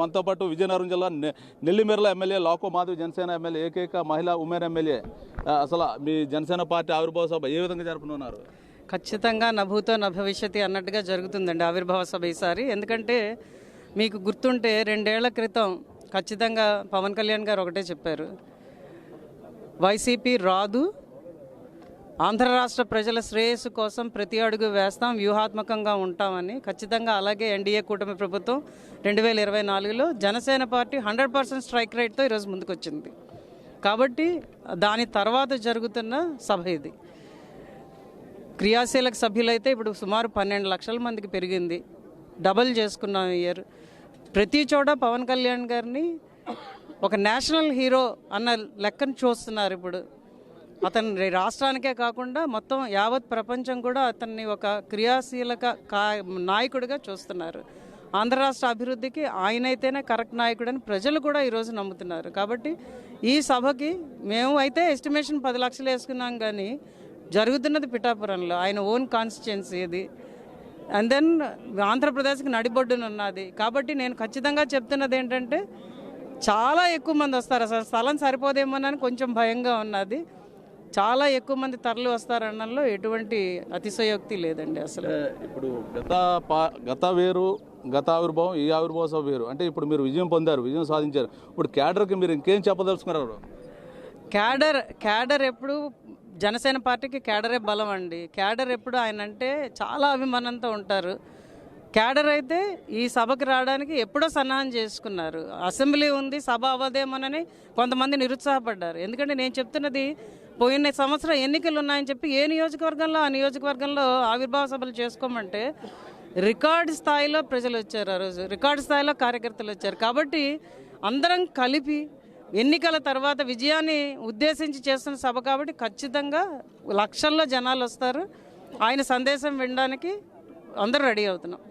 మనతో పాటు విజయనగరం జిల్లా నెల్లిమేర్ల ఎమ్మెల్యే లాకో మాధవి జనసేన ఎమ్మెల్యే ఏకైక మహిళా ఉమెన్ ఎమ్మెల్యే. అసలు మీ జనసేన పార్టీ ఆవిర్భావ సభ ఏ విధంగా జరుపుతున్నారు? ఖచ్చితంగా నభూతో నభవిష్యతి అన్నట్టుగా జరుగుతుందండి ఆవిర్భావ సభ ఈసారి. ఎందుకంటే మీకు గుర్తుంటే 2 ఏళ్ల క్రితం ఖచ్చితంగా పవన్ కళ్యాణ్ గారు ఒకటే చెప్పారు, వైసీపీ రాదు, ఆంధ్ర రాష్ట్ర ప్రజల శ్రేయస్సు కోసం ప్రతి అడుగు వేస్తాం, వ్యూహాత్మకంగా ఉంటామని. ఖచ్చితంగా అలాగే ఎన్డీఏ కూటమి ప్రభుత్వం 2024లో జనసేన పార్టీ 100% స్ట్రైక్ రేట్తో ఈరోజు ముందుకొచ్చింది. కాబట్టి దాని తర్వాత జరుగుతున్న సభ ఇది. క్రియాశీలక సభ్యులైతే ఇప్పుడు సుమారు 12 లక్షల మందికి పెరిగింది, డబల్ చేసుకున్నాం ఇయర్. ప్రతి చోట పవన్ కళ్యాణ్ గారిని ఒక నేషనల్ హీరో అన్న లెక్కను చూస్తున్నారు. ఇప్పుడు అతని రాష్ట్రానికే కాకుండా మొత్తం యావత్ ప్రపంచం కూడా అతన్ని ఒక క్రియాశీలక నాయకుడిగా చూస్తున్నారు. ఆంధ్ర రాష్ట్ర అభివృద్ధికి ఆయనైతేనే కరెక్ట్ నాయకుడని ప్రజలు కూడా ఈరోజు నమ్ముతున్నారు. కాబట్టి ఈ సభకి మేము అయితే ఎస్టిమేషన్ 10 లక్షలు వేసుకున్నాం, కానీ జరుగుతున్నది పిఠాపురంలో, ఆయన ఓన్ కాన్స్టిట్యున్సీ ఇది. అండ్ దెన్ ఆంధ్రప్రదేశ్కి నడిబొడ్డున ఉన్నది. కాబట్టి నేను ఖచ్చితంగా చెప్తున్నది ఏంటంటే చాలా ఎక్కువ మంది వస్తారు. అసలు స్థలం సరిపోదేమోనని కొంచెం భయంగా ఉన్నది. చాలా ఎక్కువ మంది తరలి వస్తారనడంలో ఎటువంటి అతిశయోక్తి లేదండి. అసలు ఇప్పుడు గత వేరు, గత ఆవిర్భావం, ఈ ఆవిర్భావ సభ వేరు. అంటే ఇప్పుడు మీరు విజయం పొందారు, విజయం సాధించారు. ఇప్పుడు క్యాడర్కి మీరు ఇంకేం చెప్పదలుచుకున్నారు? క్యాడర్ ఎప్పుడు జనసేన పార్టీకి క్యాడరే బలం అండి. క్యాడర్ ఎప్పుడు ఆయన అంటే చాలా అభిమానంతో ఉంటారు. క్యాడర్ అయితే ఈ సభకి రావడానికి ఎప్పుడో సన్నాహం చేసుకున్నారు. అసెంబ్లీ ఉంది, సభ అవ్వదేమోనని కొంతమంది నిరుత్సాహపడ్డారు. ఎందుకంటే నేను చెప్తున్నది, పోయిన సంవత్సరం ఎన్నికలు ఉన్నాయని చెప్పి ఏ నియోజకవర్గంలో ఆ నియోజకవర్గంలో ఆవిర్భావ సభలు చేసుకోమంటే రికార్డు స్థాయిలో ప్రజలు వచ్చారు. ఆ రోజు రికార్డు స్థాయిలో కార్యకర్తలు వచ్చారు. కాబట్టి అందరం కలిపి ఎన్నికల తర్వాత విజయాన్ని ఉద్దేశించి చేస్తున్న సభ కాబట్టి ఖచ్చితంగా లక్షల్లో జనాలు వస్తారు. ఆయన సందేశం వినడానికి అందరూ రెడీ అవుతున్నాం.